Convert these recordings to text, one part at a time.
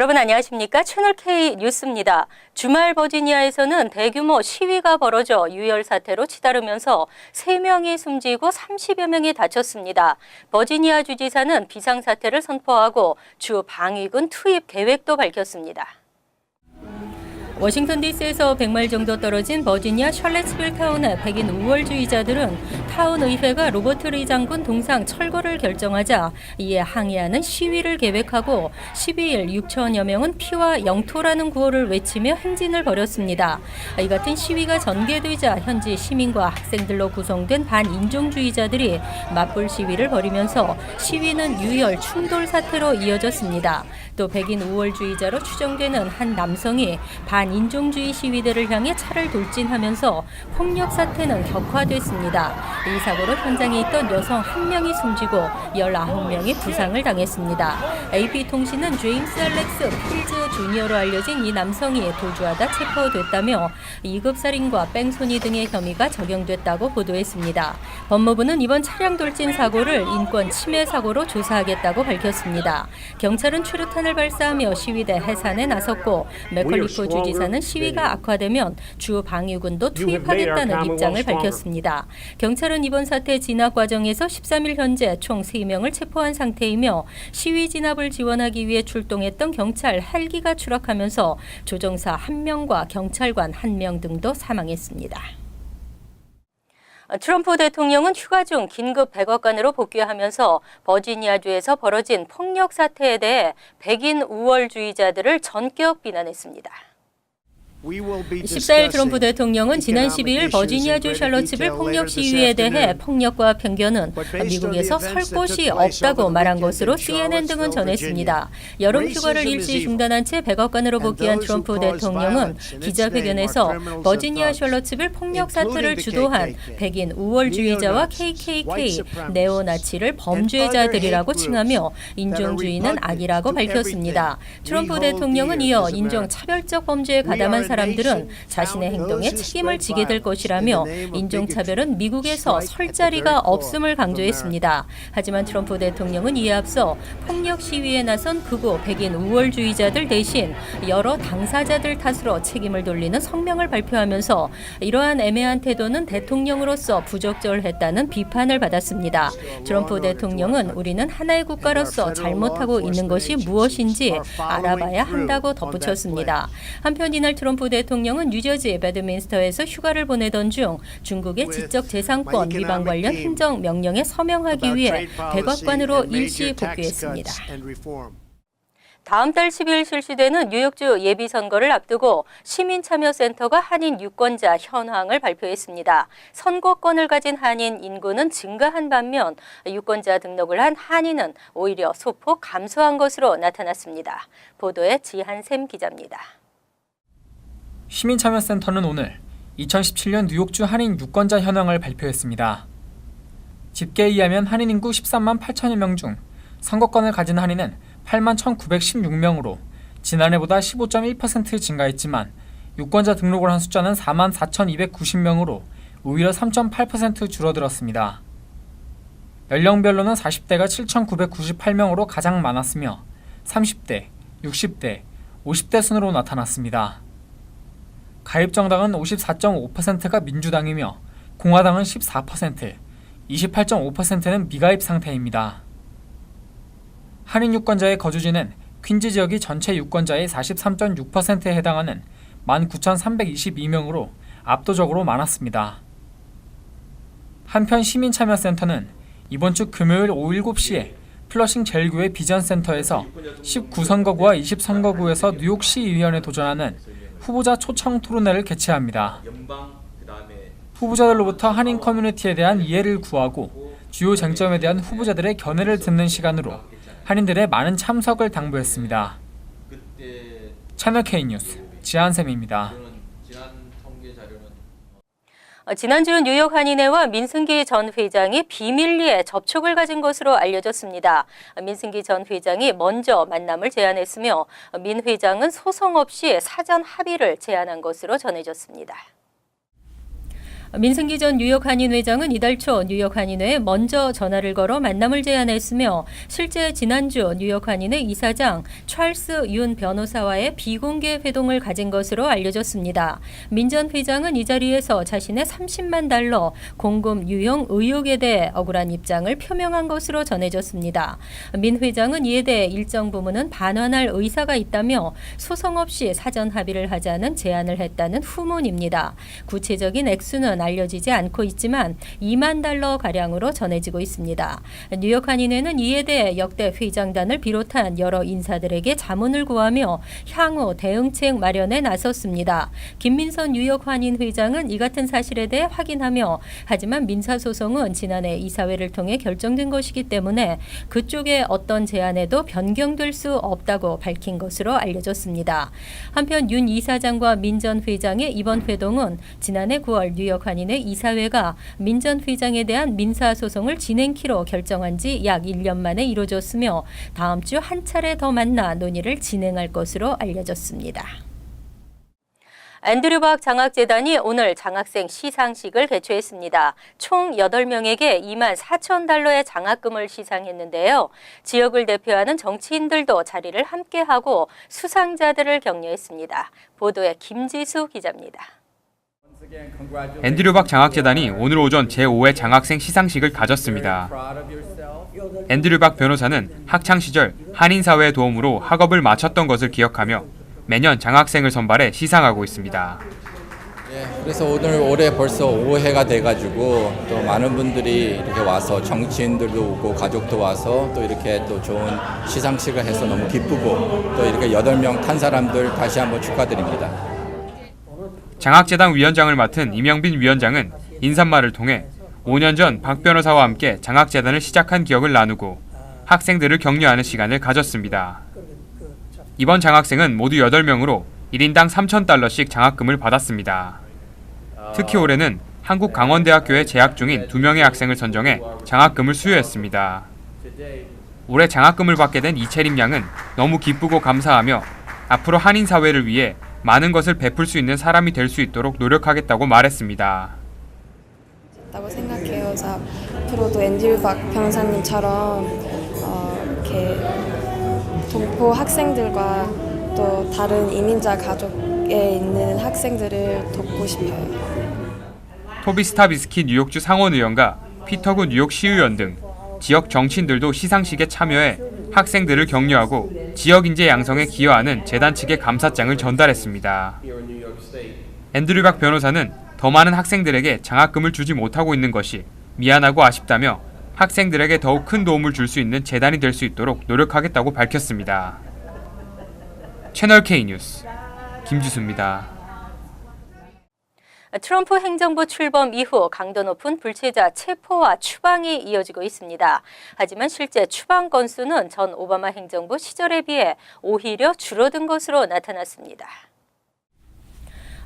여러분 안녕하십니까? 채널K 뉴스입니다. 주말 버지니아에서는 대규모 시위가 벌어져 유혈 사태로 치달으면서 3명이 숨지고 30여 명이 다쳤습니다. 버지니아 주지사는 비상사태를 선포하고 주 방위군 투입 계획도 밝혔습니다. 워싱턴 DC에서 100마일 정도 떨어진 버지니아 샬렛스빌 타운의 백인 우월주의자들은 타운 의회가 로버트 리 장군 동상 철거를 결정하자 이에 항의하는 시위를 계획하고 12일 6천여 명은 피와 영토라는 구호를 외치며 행진을 벌였습니다. 이 같은 시위가 전개되자 현지 시민과 학생들로 구성된 반인종주의자들이 맞불 시위를 벌이면서 시위는 유혈 충돌 사태로 이어졌습니다. 또 백인 우월주의자로 추정되는 한 남성이 반인종주의 시위대를 향해 차를 돌진하면서 폭력 사태는 격화됐습니다. 이 사고로 현장에 있던 여성 1명이 숨지고 19명이 부상을 당했습니다. AP통신은 제임스 알렉스 필즈 주니어로 알려진 이 남성이 도주하다 체포됐다며 2급 살인과 뺑소니 등의 혐의가 적용됐다고 보도했습니다. 법무부는 이번 차량 돌진 사고를 인권 침해 사고로 조사하겠다고 밝혔습니다. 경찰은 최루탄을 발사하며 시위대 해산에 나섰고 맥컬리프 주지사는 시위가 악화되면 주 방위군도 투입하겠다는 입장을 밝혔습니다. 경찰은 이번 사태 진압 과정에서 13일 현재 총 3명을 체포한 상태이며 시위 진압을 지원하기 위해 출동했던 경찰 헬기가 추락하면서 조종사 1명과 경찰관 1명 등도 사망했습니다. 트럼프 대통령은 휴가 중 긴급 백악관으로 복귀하면서 버지니아주에서 벌어진 폭력 사태에 대해 백인 우월주의자들을 전격 비난했습니다. 14일 트럼프 대통령은 지난 12일 버지니아주 샬럿스빌 폭력 시위에 대해 폭력과 편견은 미국에서 설 곳이 없다고 말한 것으로 CNN 등은 전했습니다. 여름 휴가를 일시 중단한 채 백악관으로 복귀한 트럼프 대통령은 기자회견에서 버지니아 샬럿스빌 폭력 사태를 주도한 백인 우월주의자와 KKK 네오나치를 범죄자들이라고 칭하며 인종주의는 악이라고 밝혔습니다. 트럼프 대통령은 이어 인종차별적 범죄에 가담한 사람들은 자신의 행동에 책임을 지게 될 것이라며 인종차별은 미국에서 설 자리가 없음을 강조했습니다. 하지만 트럼프 대통령은 이에 앞서 폭력 시위에 나선 극우 백인 우월주의자들 대신 여러 당사자들 탓으로 책임을 돌리는 성명을 발표하면서 이러한 애매한 태도는 대통령으로서 부적절했다는 비판을 받았습니다. 트럼프 대통령은 우리는 하나의 국가로서 잘못하고 있는 것이 무엇인지 알아봐야 한다고 덧붙였습니다. 한편 이날 트럼프 대통령은 뉴저지 배드민스터에서 휴가를 보내던 중 중국의 지적재산권 위반 관련 행정명령에 서명하기 위해 백악관으로 일시 복귀했습니다. 다음 달 10일 실시되는 뉴욕주 예비선거를 앞두고 시민참여센터가 한인 유권자 현황을 발표했습니다. 선거권을 가진 한인 인구는 증가한 반면 유권자 등록을 한 한인은 오히려 소폭 감소한 것으로 나타났습니다. 보도에 지한샘 기자입니다. 시민참여센터는 오늘 2017년 뉴욕주 한인 유권자 현황을 발표했습니다. 집계에 의하면 한인 인구 13만 8천여 명 중 선거권을 가진 한인은 8만 1,916명으로 지난해보다 15.1% 증가했지만 유권자 등록을 한 숫자는 4만 4,290명으로 오히려 3.8% 줄어들었습니다. 연령별로는 40대가 7,998명으로 가장 많았으며 30대, 60대, 50대 순으로 나타났습니다. 가입 정당은 54.5%가 민주당이며 공화당은 14%, 28.5%는 미가입 상태입니다. 한인 유권자의 거주지는 퀸즈 지역이 전체 유권자의 43.6%에 해당하는 19,322명으로 압도적으로 많았습니다. 한편 시민참여센터는 이번 주 금요일 오후 7시에 플러싱 제일교회 비전센터에서 19선거구와 20선거구에서 뉴욕시의원에 도전하는 후보자 초청 토론회를 개최합니다. 후보자들로부터 한인 커뮤니티에 대한 이해를 구하고 주요 쟁점에 대한 후보자들의 견해를 듣는 시간으로 한인들의 많은 참석을 당부했습니다. 채널K 뉴스 지한샘입니다. 지난주 뉴욕 한인회와 민승기 전 회장이 비밀리에 접촉을 가진 것으로 알려졌습니다. 민승기 전 회장이 먼저 만남을 제안했으며 민 회장은 소송 없이 사전 합의를 제안한 것으로 전해졌습니다. 민승기 전 뉴욕 한인 회장은 이달 초 뉴욕 한인회에 먼저 전화를 걸어 만남을 제안했으며 실제 지난주 뉴욕 한인회 이사장 찰스 윤 변호사와의 비공개 회동을 가진 것으로 알려졌습니다. 민 전 회장은 이 자리에서 자신의 $30만 공금 유용 의혹에 대해 억울한 입장을 표명한 것으로 전해졌습니다. 민 회장은 이에 대해 일정 부분은 반환할 의사가 있다며 소송 없이 사전 합의를 하자는 제안을 했다는 후문입니다. 구체적인 액수는 알려지지 않고 있지만 $2만 가량으로 전해지고 있습니다. 뉴욕 한인회는 이에 대해 역대 회장단을 비롯한 여러 인사들에게 자문을 구하며 향후 대응책 마련에 나섰습니다. 김민선 뉴욕 한인 회장은 이 같은 사실에 대해 확인하며 하지만 민사소송은 지난해 이사회를 통해 결정된 것이기 때문에 그쪽의 어떤 제안에도 변경될 수 없다고 밝힌 것으로 알려졌습니다. 한편 윤 이사장과 민 전 회장의 이번 회동은 지난해 9월 뉴욕 한인회 이사회가 민 전 회장에 대한 민사소송을 진행키로 결정한 지 약 1년 만에 이루어졌으며 다음 주 한 차례 더 만나 논의를 진행할 것으로 알려졌습니다. 앤드류 박 장학재단이 오늘 장학생 시상식을 개최했습니다. 총 8명에게 $24,000의 장학금을 시상했는데요. 지역을 대표하는 정치인들도 자리를 함께하고 수상자들을 격려했습니다. 보도에 김지수 기자입니다. 앤드류 박 장학재단이 오늘 오전 제5회 장학생 시상식을 가졌습니다. 앤드류 박 변호사는 학창시절 한인사회의 도움으로 학업을 마쳤던 것을 기억하며 매년 장학생을 선발해 시상하고 있습니다. 그래서 올해 벌써 5회가 돼가지고 또 많은 분들이 이렇게 와서 정치인들도 오고 가족도 와서 또 이렇게 또 좋은 시상식을 해서 너무 기쁘고 또 이렇게 8명 탄 사람들 다시 한번 축하드립니다. 장학재단 위원장을 맡은 이명빈 위원장은 인사말을 통해 5년 전 박 변호사와 함께 장학재단을 시작한 기억을 나누고 학생들을 격려하는 시간을 가졌습니다. 이번 장학생은 모두 8명으로 1인당 $3,000씩 장학금을 받았습니다. 특히 올해는 한국 강원대학교에 재학 중인 2명의 학생을 선정해 장학금을 수여했습니다. 올해 장학금을 받게 된 이채림 양은 너무 기쁘고 감사하며 앞으로 한인 사회를 위해 많은 것을 베풀 수 있는 사람이 될 수 있도록 노력하겠다고 말했습니다. 다고 생각해요. 그래서 앞으로도 앤드류 박 변호사님처럼 이렇게 동포 학생들과 또 다른 이민자 가족에 있는 학생들을 돕고 싶어요. 토비 스타비스키 뉴욕주 상원의원과 피터구 뉴욕 시의원 등 지역 정치인들도 시상식에 참여해 학생들을 격려하고 지역 인재 양성에 기여하는 재단 측에 감사장을 전달했습니다. 앤드류 박 변호사는 더 많은 학생들에게 장학금을 주지 못하고 있는 것이 미안하고 아쉽다며 학생들에게 더욱 큰 도움을 줄 수 있는 재단이 될 수 있도록 노력하겠다고 밝혔습니다. 채널 K 뉴스 김지수입니다. 트럼프 행정부 출범 이후 강도 높은 불체자 체포와 추방이 이어지고 있습니다. 하지만 실제 추방 건수는 전 오바마 행정부 시절에 비해 오히려 줄어든 것으로 나타났습니다.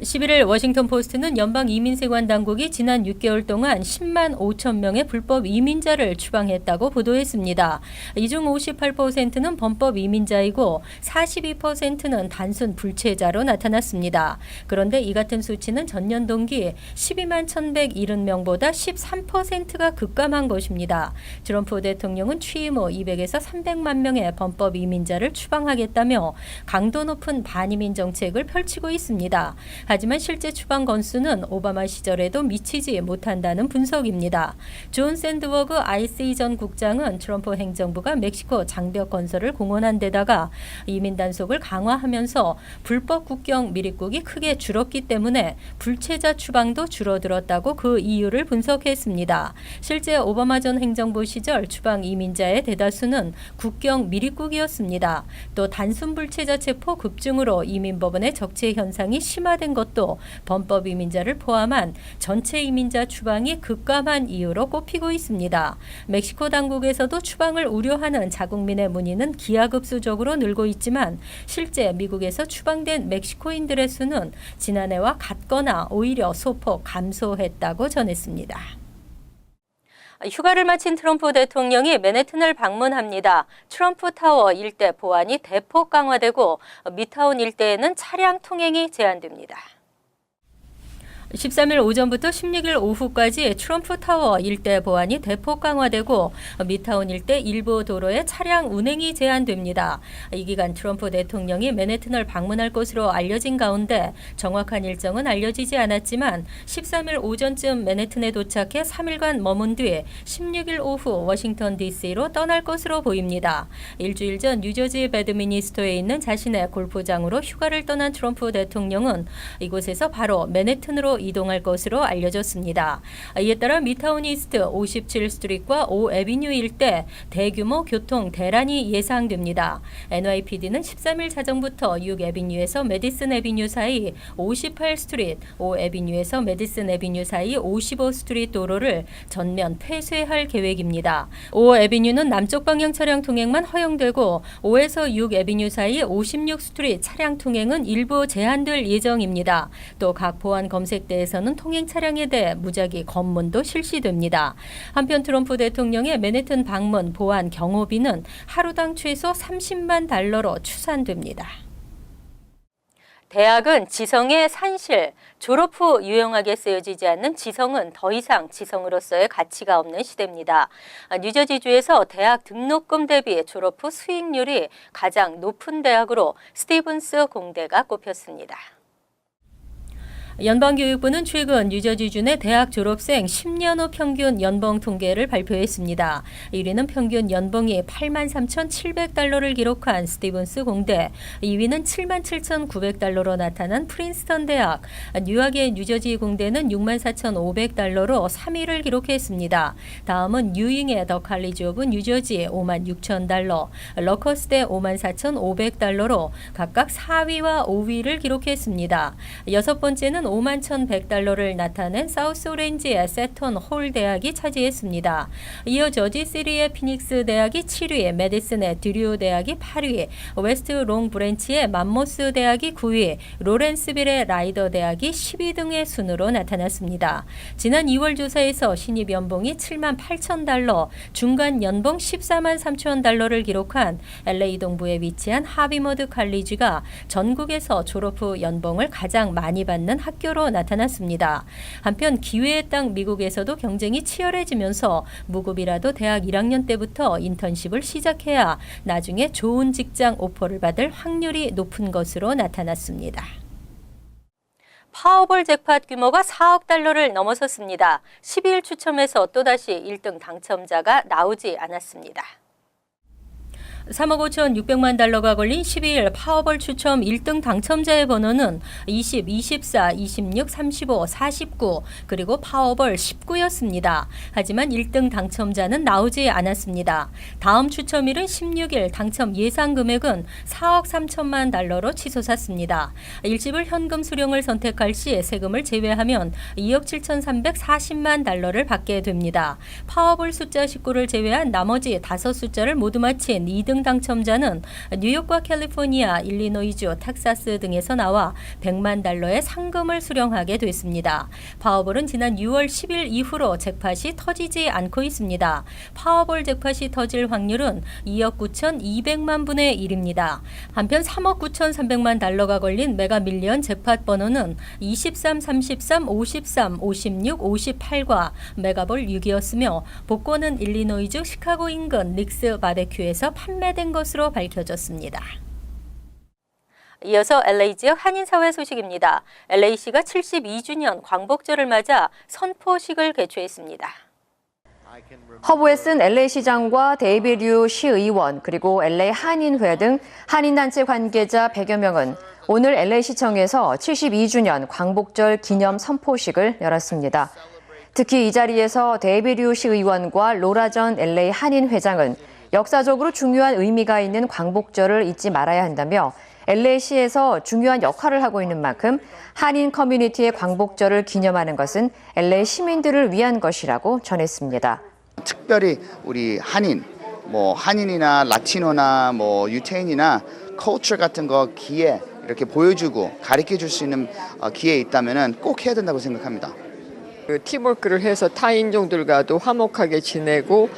11일 워싱턴 포스트는 연방 이민세관 당국이 지난 6개월 동안 10만 5천 명의 불법 이민자를 추방했다고 보도했습니다. 이 중 58%는 범법 이민자이고 42%는 단순 불체자로 나타났습니다. 그런데 이 같은 수치는 전년 동기 12만 1,170명보다 13%가 급감한 것입니다. 트럼프 대통령은 취임 후 200에서 300만 명의 범법 이민자를 추방하겠다며 강도 높은 반이민 정책을 펼치고 있습니다. 하지만 실제 추방 건수는 오바마 시절에도 미치지 못한다는 분석입니다. 존 샌드워그 IC 전 국장은 트럼프 행정부가 멕시코 장벽 건설을 공언한 데다가 이민 단속을 강화하면서 불법 국경 밀입국이 크게 줄었기 때문에 불체자 추방도 줄어들었다고 그 이유를 분석했습니다. 실제 오바마 전 행정부 시절 추방 이민자의 대다수는 국경 밀입국이었습니다. 또 단순 불체자 체포 급증으로 이민법원의 적체 현상이 심화된 것도 범법 이민자를 포함한 전체 이민자 추방이 급감한 이유로 꼽히고 있습니다. 멕시코 당국에서도 추방을 우려하는 자국민의 문의는 기하급수적으로 늘고 있지만 실제 미국에서 추방된 멕시코인들의 수는 지난해와 같거나 오히려 소폭 감소했다고 전했습니다. 휴가를 마친 트럼프 대통령이 맨해튼을 방문합니다. 트럼프 타워 일대 보안이 대폭 강화되고 미드타운 일대에는 차량 통행이 제한됩니다. 13일 오전부터 16일 오후까지 트럼프 타워 일대 보안이 대폭 강화되고 미드타운 일대 일부 도로에 차량 운행이 제한됩니다. 이 기간 트럼프 대통령이 맨해튼을 방문할 것으로 알려진 가운데 정확한 일정은 알려지지 않았지만 13일 오전쯤 맨해튼에 도착해 3일간 머문 뒤 16일 오후 워싱턴 DC로 떠날 것으로 보입니다. 일주일 전 뉴저지 배드미니스터에 있는 자신의 골프장으로 휴가를 떠난 트럼프 대통령은 이곳에서 바로 맨해튼으로 이동할 것으로 알려졌습니다. 이에 따라 미드타운 이스트 57스트리트와 5에비뉴 일대 대규모 교통 대란이 예상됩니다. NYPD는 13일 자정부터 6에비뉴에서 메디슨 에비뉴 사이 58스트리트, 5에비뉴에서 메디슨 에비뉴 사이 55스트리트 도로를 전면 폐쇄할 계획입니다. 5에비뉴는 남쪽 방향 차량 통행만 허용되고 5에서 6에비뉴 사이 56스트리트 차량 통행은 일부 제한될 예정입니다. 또 각 보안 검색대에서는 통행 차량에 대해 무작위 검문도 실시됩니다. 한편 트럼프 대통령의 맨해튼 방문 보안 경호비는 하루당 최소 $300만 추산됩니다. 대학은 지성의 산실, 졸업 후 유용하게 쓰여지지 않는 지성은 더 이상 지성으로서의 가치가 없는 시대입니다. 뉴저지주에서 대학 등록금 대비 졸업 후 수익률이 가장 높은 대학으로 스티븐스 공대가 꼽혔습니다. 연방교육부는 최근 뉴저지주 내 대학 졸업생 10년 후 평균 연봉 통계를 발표했습니다. 1위는 평균 연봉이 $83,700를 기록한 스티븐스 공대, 2위는 $77,900로 나타난 프린스턴 대학, 뉴욕의 뉴저지 공대는 $64,500로 3위를 기록했습니다. 다음은 뉴잉의 더 칼리지 오브 뉴저지 $56,000, 러커스대 $54,500로 각각 4위와 5위를 기록했습니다. 여섯 번째는 $51,100를 나타낸 사우스 오렌지의 세턴 홀 대학이 차지했습니다. 이어 저지시리의 피닉스 대학이 7위, 메디슨의 드류 대학이 8위, 웨스트 롱 브랜치의 맘모스 대학이 9위, 로렌스빌의 라이더 대학이 10위 등의 순으로 나타났습니다. 지난 2월 조사에서 신입 연봉이 $78,000, 중간 연봉 $143,000를 기록한 LA 동부에 위치한 하비머드 칼리지가 전국에서 졸업 후 연봉을 가장 많이 받는 학교로 나타났습니다. 한편 기회의 땅 미국에서도 경쟁이 치열해지면서 무급이라도 대학 1학년 때부터 인턴십을 시작해야 나중에 좋은 직장 오퍼를 받을 확률이 높은 것으로 나타났습니다. 파워볼 잭팟 규모가 $4억 넘어섰습니다. 12일 추첨에서 또다시 1등 당첨자가 나오지 않았습니다. 3억 5,600만 걸린 12일 파워볼 추첨 1등 당첨자의 번호는 20, 24, 26, 35, 49 그리고 파워볼 19였습니다. 하지만 1등 당첨자는 나오지 않았습니다. 다음 추첨일은 16일 당첨 예상 금액은 $4억 3천만 로 치솟았습니다. 일집을 현금 수령을 선택할 시 세금을 제외하면 $2억 7,340만 를 받게 됩니다. 파워볼 숫자 19를 제외한 나머지 5숫자를 모두 마친 2등 당첨자는 뉴욕과 캘리포니아, 일리노이주, 텍사스 등에서 나와 $100만 의 상금을 수령하게 됐습니다. 파워볼은 지난 6월 10일 이후로 잭팟이 터지지 않고 있습니다. 파워볼 잭팟이 터질 확률은 2억 9,200만 분의 1입니다. 한편 3억 9,300만 걸린 메가밀리언 잭팟 번호는 23, 33, 53, 56, 58과 메가볼 6이었으며 복권은 일리노이주 시카고 인근 닉스 바베큐에서 판매된 것으로 밝혀졌습니다. 이어서 LA 지역 한인사회 소식입니다. LA시가 72주년 광복절을 맞아 선포식을 개최했습니다. 허브에 쓴 LA시장과 데이비드 류 시의원 그리고 LA 한인회 등 한인단체 관계자 100여 명은 오늘 LA시청에서 72주년 광복절 기념 선포식을 열었습니다. 특히 이 자리에서 데이비드 류 시의원과 로라 전 LA 한인회장은 역사적으로 중요한 의미가 있는 광복절을 잊지 말아야 한다며 LA시에서 중요한 역할을 하고 있는 만큼 한인 커뮤니티의 광복절을 기념하는 것은 LA 시민들을 위한 것이라고 전했습니다. 특별히 우리 한인, 한인이나 라티노나 유태인이나 컬처 같은 거 기회 이렇게 보여주고 가르쳐 줄 수 있는 기회 있다면은 꼭 해야 된다고 생각합니다. 팀워크를 해서 타인종들과도 화목하게 지내고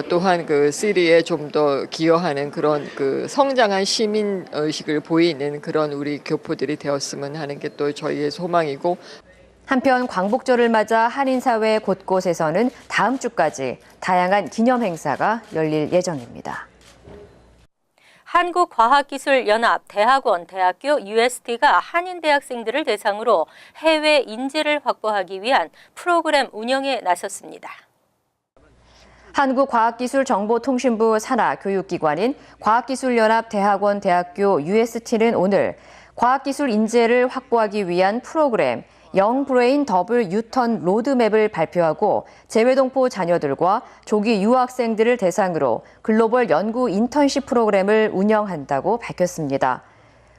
또한 그 시리에 좀 더 기여하는 그런 그 성장한 시민 의식을 보이는 그런 우리 교포들이 되었으면 하는 게 또 저희의 소망이고 한편 광복절을 맞아 한인사회 곳곳에서는 다음 주까지 다양한 기념 행사가 열릴 예정입니다. 한국과학기술연합 대학원, 대학교, UST가 한인 대학생들을 대상으로 해외 인재를 확보하기 위한 프로그램 운영에 나섰습니다. 한국과학기술정보통신부 산하 교육기관인 과학기술연합 대학원, 대학교, UST는 오늘 과학기술 인재를 확보하기 위한 프로그램 영브레인 더블 유턴 로드맵을 발표하고 재외동포 자녀들과 조기 유학생들을 대상으로 글로벌 연구 인턴십 프로그램을 운영한다고 밝혔습니다.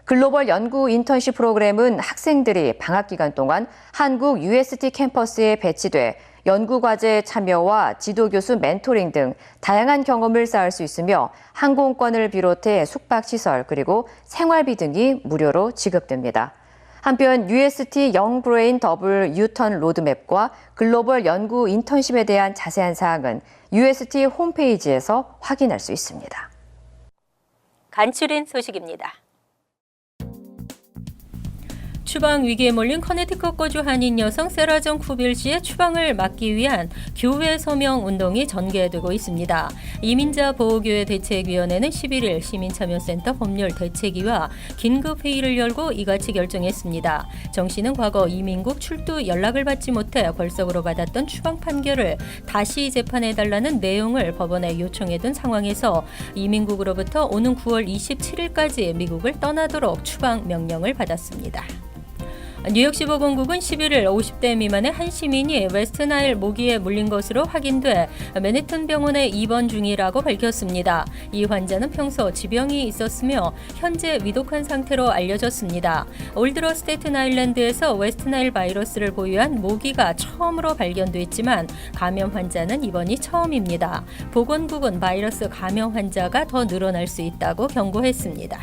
글로벌 연구 인턴십 프로그램은 학생들이 방학 기간 동안 한국 UST 캠퍼스에 배치돼 연구과제 참여와 지도교수 멘토링 등 다양한 경험을 쌓을 수 있으며 항공권을 비롯해 숙박시설 그리고 생활비 등이 무료로 지급됩니다. 한편 UST 영브레인 더블 유턴 로드맵과 글로벌 연구 인턴십에 대한 자세한 사항은 UST 홈페이지에서 확인할 수 있습니다. 간추린 소식입니다. 추방 위기에 몰린 커네티컷 거주 한인 여성 세라 정 쿠빌 씨의 추방을 막기 위한 교회 서명 운동이 전개되고 있습니다. 이민자 보호교회 대책위원회는 11일 시민참여센터 법률 대책위와 긴급회의를 열고 이같이 결정했습니다. 정 씨는 과거 이민국 출두 연락을 받지 못해 벌석으로 받았던 추방 판결을 다시 재판해달라는 내용을 법원에 요청해둔 상황에서 이민국으로부터 오는 9월 27일까지 미국을 떠나도록 추방 명령을 받았습니다. 뉴욕시 보건국은 11일 50대 미만의 한 시민이 웨스트나일 모기에 물린 것으로 확인돼 맨해튼 병원에 입원 중이라고 밝혔습니다. 이 환자는 평소 지병이 있었으며 현재 위독한 상태로 알려졌습니다. 올드러 스테튼 아일랜드에서 웨스트나일 바이러스를 보유한 모기가 처음으로 발견됐지만 감염 환자는 이번이 처음입니다. 보건국은 바이러스 감염 환자가 더 늘어날 수 있다고 경고했습니다.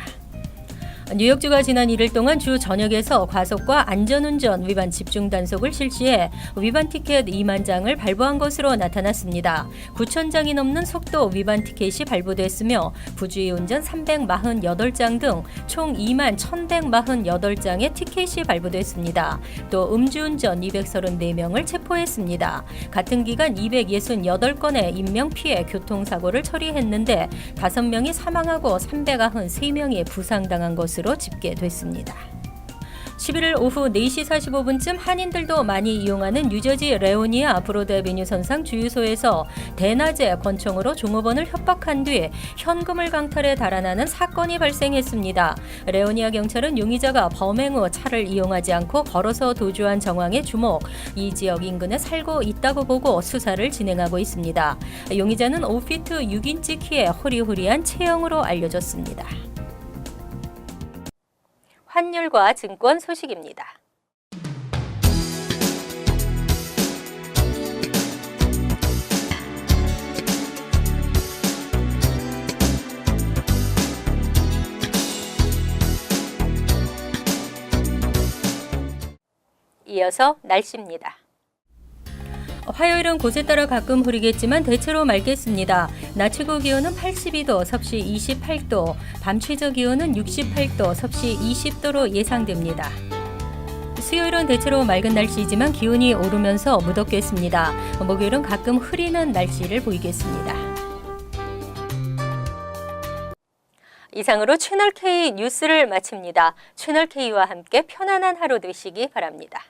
뉴욕주가 지난 1일 동안 주 전역에서 과속과 안전운전 위반 집중 단속을 실시해 위반 티켓 2만 장을 발부한 것으로 나타났습니다. 9천 장이 넘는 속도 위반 티켓이 발부됐으며 부주의 운전 348장 등 총 2만 1,148장의 티켓이 발부됐습니다. 또 음주운전 234명을 체포했습니다. 같은 기간 268건의 인명피해 교통사고를 처리했는데 5명이 사망하고 393명이 부상당한 것으로 집계됐습니다. 11일 오후 4시 45분쯤 한인들도 많이 이용하는 뉴저지 레오니아 브로드 애비뉴 선상 주유소에서 대낮에 권총으로 종업원을 협박한 뒤 현금을 강탈해 달아나는 사건이 발생했습니다. 레오니아 경찰은 용의자가 범행 후 차를 이용하지 않고 걸어서 도주한 정황에 주목, 이 지역 인근에 살고 있다고 보고 수사를 진행하고 있습니다. 용의자는 5피트 6인치 키에 호리호리한 체형으로 알려졌습니다. 환율과 증권 소식입니다. 이어서 날씨입니다. 화요일은 곳에 따라 가끔 흐리겠지만 대체로 맑겠습니다. 낮 최고 기온은 82도, 섭씨 28도, 밤 최저 기온은 68도, 섭씨 20도로 예상됩니다. 수요일은 대체로 맑은 날씨이지만 기온이 오르면서 무덥겠습니다. 목요일은 가끔 흐리는 날씨를 보이겠습니다. 이상으로 채널K 뉴스를 마칩니다. 채널K와 함께 편안한 하루 되시기 바랍니다.